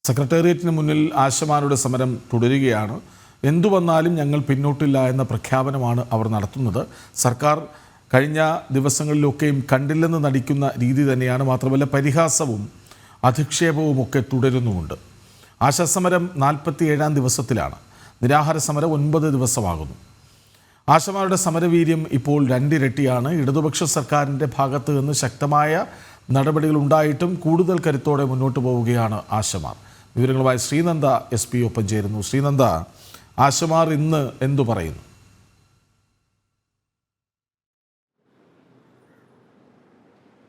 സെക്രട്ടേറിയറ്റിന് മുന്നിൽ ആശമാരുടെ സമരം തുടരുകയാണ്. എന്തു വന്നാലും ഞങ്ങൾ പിന്നോട്ടില്ല എന്ന പ്രഖ്യാപനമാണ് അവർ നടത്തുന്നത്. സർക്കാർ കഴിഞ്ഞ ദിവസങ്ങളിലൊക്കെയും കണ്ടില്ലെന്ന് നടിക്കുന്ന രീതി തന്നെയാണ്. മാത്രമല്ല പരിഹാസവും അധിക്ഷേപവുമൊക്കെ തുടരുന്നുമുണ്ട്. ആശാസമരം 47-ാം ദിവസത്തിലാണ്. നിരാഹാര സമരം 9 ദിവസമാകുന്നു. ആശമാരുടെ സമരവീര്യം ഇപ്പോൾ രണ്ടിരട്ടിയാണ്. ഇടതുപക്ഷ സർക്കാരിൻ്റെ ഭാഗത്ത് നിന്ന് ശക്തമായ നടപടികൾ ഉണ്ടായിട്ടും കൂടുതൽ കരുത്തോടെ മുന്നോട്ട് പോവുകയാണ് ആശമാർ. വിവരങ്ങളുമായി ശ്രീനന്ദ SP ഒപ്പം ചേരുന്നു. ശ്രീനന്ദ, ആശമാർ ഇന്ന് എന്തു പറയുന്നു?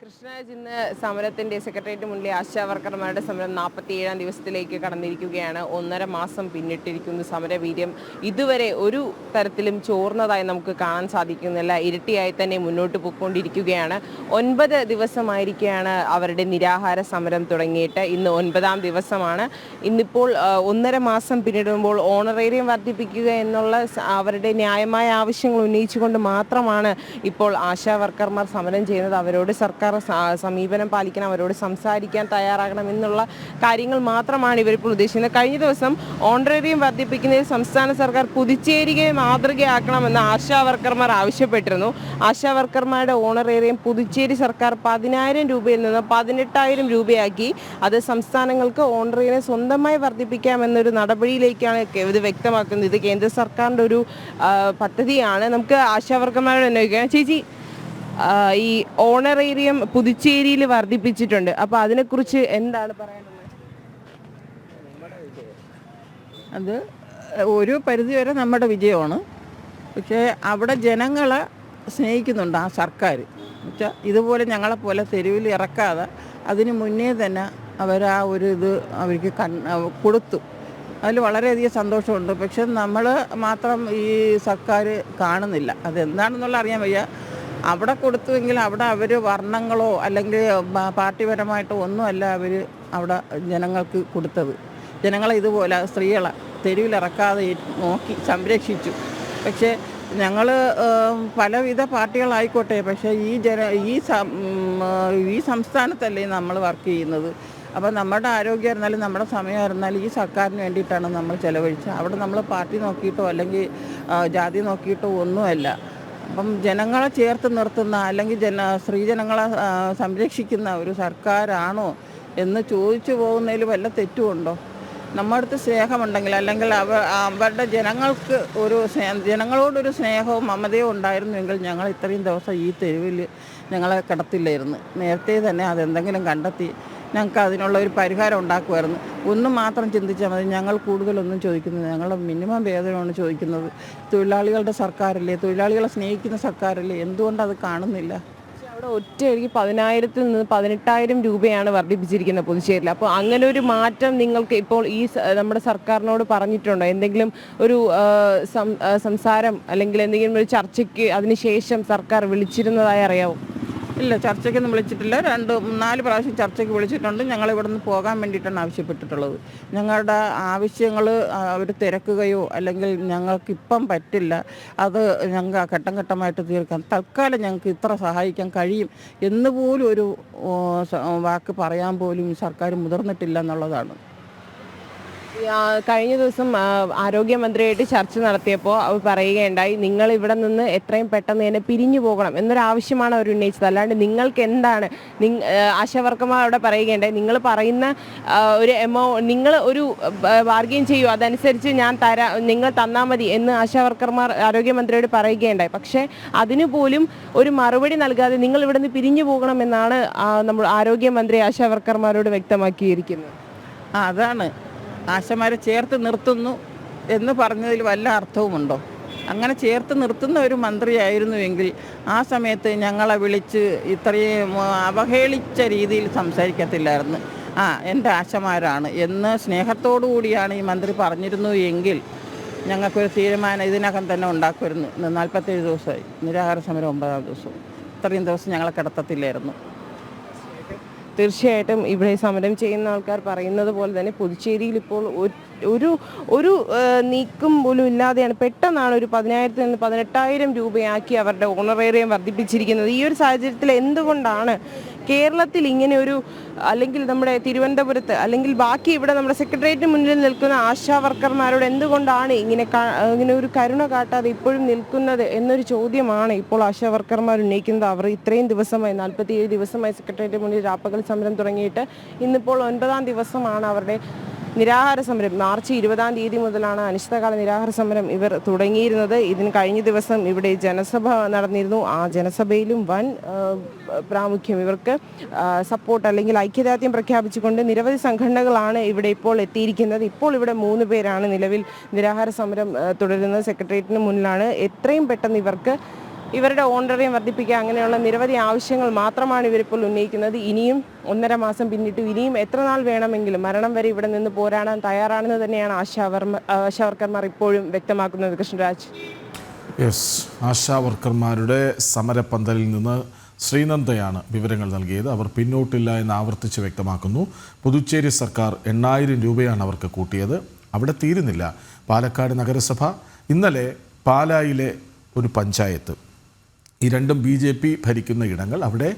കൃഷ്ണരാജ്, ഇന്ന് സമരത്തിന്റെ സെക്രട്ടേറിയറ്റ് മുന്നിലെ ആശാവർക്കർമാരുടെ സമരം 47-ാം ദിവസത്തിലേക്ക് കടന്നിരിക്കുകയാണ്. 1.5 മാസം പിന്നിട്ടിരിക്കുന്നു. സമരവീര്യം ഇതുവരെ ഒരു തരത്തിലും ചോർന്നതായി നമുക്ക് കാണാൻ സാധിക്കുന്നില്ല. ഇരട്ടിയായി തന്നെ മുന്നോട്ട് പോയിക്കൊണ്ടിരിക്കുകയാണ്. 9 ദിവസമായിരിക്കുകയാണ് അവരുടെ നിരാഹാര സമരം തുടങ്ങിയിട്ട്. ഇന്ന് 9-ാം ദിവസമാണ്. ഇന്നിപ്പോൾ 1.5 മാസം പിന്നിടുമ്പോൾ ഓണറേറിയം വർദ്ധിപ്പിക്കുക എന്നുള്ള അവരുടെ ന്യായമായ ആവശ്യങ്ങൾ ഉന്നയിച്ചുകൊണ്ട് മാത്രമാണ് ഇപ്പോൾ ആശാവർക്കർമാർ സമരം ചെയ്യുന്നത്. അവരോട് സർക്കാർ സമീപനം പാലിക്കണം, അവരോട് സംസാരിക്കാൻ തയ്യാറാകണം എന്നുള്ള കാര്യങ്ങൾ മാത്രമാണ് ഇവരിപ്പോൾ ഉദ്ദേശിക്കുന്നത്. കഴിഞ്ഞ ദിവസം ഓണറേറിയം വർദ്ധിപ്പിക്കുന്നതിൽ സംസ്ഥാന സർക്കാർ പുതുച്ചേരിയെ മാതൃകയാക്കണമെന്ന് ആശാവർക്കർമാർ ആവശ്യപ്പെട്ടിരുന്നു. ആശാവർക്കർമാരുടെ ഓണറേറിയം പുതുച്ചേരി സർക്കാർ 10,000 രൂപയിൽ നിന്ന് 18,000 രൂപയാക്കി. അത് സംസ്ഥാനങ്ങൾക്ക് ഓണറേറിയം സ്വന്തമായി വർദ്ധിപ്പിക്കാമെന്നൊരു നടപടിയിലേക്കാണ് ഇത് വ്യക്തമാക്കുന്നത്. ഇത് കേന്ദ്ര സർക്കാരിൻ്റെ ഒരു പദ്ധതിയാണ്. നമുക്ക് ആശാവർക്കർമാരോട് അന്വേഷിക്കാം. ചേച്ചി, ഈ ഓണറേറിയം പുതുച്ചേരിയിൽ വർദ്ധിപ്പിച്ചിട്ടുണ്ട്. അപ്പോൾ അതിനെക്കുറിച്ച് എന്താണ് പറയാനുള്ളത്? അത് ഒരു പരിധിവരെ നമ്മുടെ വിജയമാണ്. പക്ഷേ അവിടെ ജനങ്ങളെ സ്നേഹിക്കുന്നുണ്ട് ആ സർക്കാർ. എന്നുവെച്ചാൽ ഇതുപോലെ ഞങ്ങളെപ്പോലെ തെരുവിൽ ഇറക്കാതെ അതിന് മുന്നേ തന്നെ അവർ ആ ഒരു ഇത് അവർക്ക് കൊടുത്തു. അതിൽ വളരെയധികം സന്തോഷമുണ്ട്. പക്ഷെ നമ്മൾ മാത്രം ഈ സർക്കാർ കാണുന്നില്ല. അതെന്താണെന്നുള്ള അറിയാൻ വയ്യ. അവിടെ കൊടുത്തുവെങ്കിൽ അവിടെ അവർ വർണ്ണങ്ങളോ അല്ലെങ്കിൽ പാർട്ടിപരമായിട്ടോ ഒന്നുമല്ല അവർ അവിടെ ജനങ്ങൾക്ക് കൊടുത്തത്. ജനങ്ങളെ ഇതുപോലെ സ്ത്രീകളെ തെരുവിലിറക്കാതെ നോക്കി സംരക്ഷിച്ചു. പക്ഷേ ഞങ്ങൾ പലവിധ പാർട്ടികളായിക്കോട്ടെ, പക്ഷേ ഈ സംസ്ഥാനത്തല്ലേ നമ്മൾ വർക്ക് ചെയ്യുന്നത്. അപ്പോൾ നമ്മുടെ ആരോഗ്യമായിരുന്നാലും നമ്മുടെ സമയമായിരുന്നാലും ഈ സർക്കാരിന് വേണ്ടിയിട്ടാണ് നമ്മൾ ചിലവഴിച്ചത്. അവിടെ നമ്മൾ പാർട്ടി നോക്കിയിട്ടോ അല്ലെങ്കിൽ ജാതി നോക്കിയിട്ടോ ഒന്നുമല്ല. അപ്പം ജനങ്ങളെ ചേർത്ത് നിർത്തുന്ന അല്ലെങ്കിൽ സ്ത്രീജനങ്ങളെ സംരക്ഷിക്കുന്ന ഒരു സർക്കാരാണോ എന്ന് ചോദിച്ചു പോകുന്നതിൽ വല്ല തെറ്റുമുണ്ടോ? നമ്മുടെ അടുത്ത് സ്നേഹമുണ്ടെങ്കിൽ അല്ലെങ്കിൽ അവരുടെ ജനങ്ങളോടൊരു സ്നേഹവും മമതയും ഉണ്ടായിരുന്നുവെങ്കിൽ ഞങ്ങൾ ഇത്രയും ദിവസം ഈ തെരുവിൽ ഞങ്ങളെ കിടത്തില്ലായിരുന്നു. നേരത്തെ തന്നെ അതെന്തെങ്കിലും കണ്ടെത്തി ഞങ്ങൾക്ക് അതിനുള്ള ഒരു പരിഹാരം ഉണ്ടാക്കുമായിരുന്നു. ഒന്നും മാത്രം ചിന്തിച്ചാൽ മതി. ഞങ്ങൾ കൂടുതലൊന്നും ചോദിക്കുന്നത്, ഞങ്ങൾ മിനിമം വേതനമാണ് ചോദിക്കുന്നത്. തൊഴിലാളികളുടെ സർക്കാരല്ലേ, തൊഴിലാളികളെ സ്നേഹിക്കുന്ന സർക്കാരല്ലേ, എന്തുകൊണ്ടത് കാണുന്നില്ല? അവിടെ ഒറ്റയടിക്ക് 10,000-ൽ നിന്ന് 18,000 രൂപയാണ് വർദ്ധിപ്പിച്ചിരിക്കുന്നത് പുതുച്ചേരിയിൽ. അപ്പോൾ അങ്ങനെ ഒരു മാറ്റം നിങ്ങൾക്ക് ഇപ്പോൾ ഈ നമ്മുടെ സർക്കാരിനോട് പറഞ്ഞിട്ടുണ്ടോ? എന്തെങ്കിലും ഒരു സംസാരം അല്ലെങ്കിൽ എന്തെങ്കിലും ഒരു ചർച്ചയ്ക്ക് അതിനുശേഷം സർക്കാർ വിളിച്ചിരുന്നതായി അറിയാമോ? ഇല്ല, ചർച്ചയ്ക്കൊന്നും വിളിച്ചിട്ടില്ല. 2-4 പ്രാവശ്യം ചർച്ചയ്ക്ക് വിളിച്ചിട്ടുണ്ട്. ഞങ്ങൾ ഇവിടെ നിന്ന് പോകാൻ വേണ്ടിയിട്ടാണ് ആവശ്യപ്പെട്ടിട്ടുള്ളത്. ഞങ്ങളുടെ ആവശ്യങ്ങൾ അവർ തിരക്കുകയോ അല്ലെങ്കിൽ ഞങ്ങൾക്കിപ്പം പറ്റില്ല, അത് ഞങ്ങൾക്ക് ഘട്ടം ഘട്ടമായിട്ട് തീർക്കാം, തൽക്കാലം ഞങ്ങൾക്ക് ഇത്ര സഹായിക്കാൻ കഴിയും എന്നുപോലും ഒരു വാക്ക് പറയാൻ പോലും സർക്കാർ മുതിർന്നിട്ടില്ല എന്നുള്ളതാണ്. കഴിഞ്ഞ ദിവസം ആരോഗ്യമന്ത്രിയായിട്ട് ചർച്ച നടത്തിയപ്പോൾ അവർ പറയുകയുണ്ടായി, നിങ്ങൾ ഇവിടെ നിന്ന് എത്രയും പെട്ടെന്ന് തന്നെ പിരിഞ്ഞു പോകണം എന്നൊരാവശ്യമാണ് അവർ ഉന്നയിച്ചത്. അല്ലാണ്ട് നിങ്ങൾക്ക് എന്താണ്, ആശാവർക്കർമാർ അവിടെ പറയുകയുണ്ടായി, നിങ്ങൾ പറയുന്ന ഒരു നിങ്ങൾ ഒരു ബാർഗെയിൻ ചെയ്യൂ, അതനുസരിച്ച് ഞാൻ തരാം, നിങ്ങൾ തന്നാൽ മതി എന്ന് ആശാവർക്കർമാർ ആരോഗ്യമന്ത്രിയോട് പറയുകയുണ്ടായി. പക്ഷേ അതിനു പോലും ഒരു മറുപടി നൽകാതെ നിങ്ങൾ ഇവിടെ നിന്ന് പിരിഞ്ഞു പോകണമെന്നാണ് നമ്മൾ ആരോഗ്യമന്ത്രി ആശാവർക്കർമാരോട് വ്യക്തമാക്കിയിരിക്കുന്നത്. അതാണ് ആശമാരെ ചേർത്ത് നിർത്തുന്നു എന്ന് പറഞ്ഞതിൽ വല്ല അർത്ഥവുമുണ്ടോ? അങ്ങനെ ചേർത്ത് നിർത്തുന്ന ഒരു മന്ത്രിയായിരുന്നുവെങ്കിൽ ആ സമയത്ത് ഞങ്ങളെ വിളിച്ച് ഇത്രയും അവഹേളിച്ച രീതിയിൽ സംസാരിക്കത്തില്ലായിരുന്നു. എൻ്റെ ആശമാരാണ് എന്ന് സ്നേഹത്തോടു കൂടിയാണ് ഈ മന്ത്രി പറഞ്ഞിരുന്നു എങ്കിൽ ഞങ്ങൾക്കൊരു തീരുമാനം ഇതിനകം തന്നെ ഉണ്ടാക്കുമായിരുന്നു. 47 ദിവസമായി നിരാഹാര സമരം 9-ാം ദിവസം. ഇത്രയും ദിവസം ഞങ്ങളെ കിടത്തത്തില്ലായിരുന്നു. തീർച്ചയായിട്ടും ഇവിടെ സമരം ചെയ്യുന്ന ആൾക്കാർ പറയുന്നത് പോലെ തന്നെ പുതുച്ചേരിയിൽ ഇപ്പോൾ ഒരു നീക്കം പോലും ഇല്ലാതെയാണ് പെട്ടെന്നാണ് ഒരു 10,000-ൽ നിന്ന് 18,000 രൂപയാക്കി അവരുടെ ഓണറേറിയം വർദ്ധിപ്പിച്ചിരിക്കുന്നത്. ഈ ഒരു സാഹചര്യത്തിൽ എന്തുകൊണ്ടാണ് കേരളത്തിൽ ഇങ്ങനെ ഒരു, അല്ലെങ്കിൽ നമ്മുടെ തിരുവനന്തപുരത്ത്, അല്ലെങ്കിൽ ബാക്കി ഇവിടെ നമ്മുടെ സെക്രട്ടേറിയറ്റിന് മുന്നിൽ നിൽക്കുന്ന ആശാ വർക്കർമാരോട് എന്തുകൊണ്ടാണ് ഇങ്ങനെ ഒരു കരുണ കാട്ടാതെ ഇപ്പോഴും നിൽക്കുന്നത് എന്നൊരു ചോദ്യമാണ് ഇപ്പോൾ ആശാ വർക്കർമാർ ഉന്നയിക്കുന്നത്. അവർ ഇത്രയും ദിവസമായി 47 ദിവസമായി സെക്രട്ടേറിയറ്റിന് മുന്നിൽ രാപ്പകൽ സമരം തുടങ്ങിയിട്ട് ഇന്നിപ്പോൾ 9ാം ദിവസമാണ് അവരുടെ നിരാഹാര സമരം. മാർച്ച് 20-ാം തീയതി മുതലാണ് അനിശ്ചിതകാല നിരാഹാര സമരം ഇവർ തുടങ്ങിയിരുന്നത്. ഇതിന് കഴിഞ്ഞ ദിവസം ഇവിടെ ജനസഭ നടന്നിരുന്നു. ആ ജനസഭയിലും വൻ പ്രാമുഖ്യം ഇവർക്ക് സപ്പോർട്ട് അല്ലെങ്കിൽ ഐക്യദാർഢ്യം പ്രഖ്യാപിച്ചുകൊണ്ട് നിരവധി സംഘടനകളാണ് ഇവിടെ ഇപ്പോൾ എത്തിയിരിക്കുന്നത്. ഇപ്പോൾ ഇവിടെ 3 പേരാണ് നിലവിൽ നിരാഹാര സമരം തുടരുന്നത്. സെക്രട്ടേറിയറ്റിന് മുന്നിലാണ്. എത്രയും പെട്ടെന്ന് ഇവരുടെ ഓണറേറിയം വർദ്ധിപ്പിക്കുക, അങ്ങനെയുള്ള നിരവധി ആവശ്യങ്ങൾ മാത്രമാണ് ഇവരിപ്പോൾ ഉന്നയിക്കുന്നത്. ഇനിയും 1.5 മാസം പിന്നിട്ടു. ഇനിയും എത്ര നാൾ വേണമെങ്കിലും മരണം വരെ ഇവിടെ നിന്ന് പോരാടാൻ തയ്യാറാണെന്ന് തന്നെയാണ് ആശാ വർക്കർമാർ ഇപ്പോഴും വ്യക്തമാക്കുന്നത്. കൃഷ്ണരാജ്. യെസ്, ആശാ വർക്കർമാരുടെ സമരപ്പന്തലിൽ നിന്ന് ശ്രീനന്ദയാണ് വിവരങ്ങൾ നൽകിയത്. അവർ പിന്നോട്ടില്ല എന്ന് ആവർത്തിച്ച് വ്യക്തമാക്കുന്നു. പുതുച്ചേരി സർക്കാർ 8000 രൂപയാണ് അവർക്ക് കൂട്ടിയത്. അവിടെ തീരുന്നില്ല. പാലക്കാട് നഗരസഭ, ഇന്നലെ പാലായിലെ ഒരു പഞ്ചായത്ത്, ഈ രണ്ടും BJP ഭരിക്കുന്ന ഇടങ്ങൾ, അവിടെ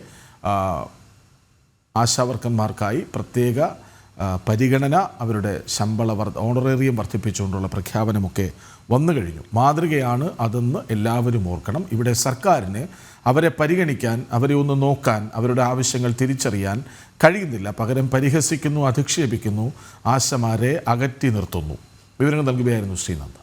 ആശാവർക്കന്മാർക്കായി പ്രത്യേക പരിഗണന, അവരുടെ ഓണറേറിയം വർദ്ധിപ്പിച്ചുകൊണ്ടുള്ള പ്രഖ്യാപനമൊക്കെ വന്നു കഴിഞ്ഞു. മാതൃകയാണ് അതെന്ന് എല്ലാവരും ഓർക്കണം. ഇവിടെ സർക്കാരിന് അവരെ പരിഗണിക്കാൻ, അവരെ ഒന്ന് നോക്കാൻ, അവരുടെ ആവശ്യങ്ങൾ തിരിച്ചറിയാൻ കഴിയുന്നില്ല. പകരം പരിഹസിക്കുന്നു, അധിക്ഷേപിക്കുന്നു, ആശമാരെ അകറ്റി നിർത്തുന്നു. വിവരങ്ങൾ നൽകുകയായിരുന്നു ശ്രീനന്ദ.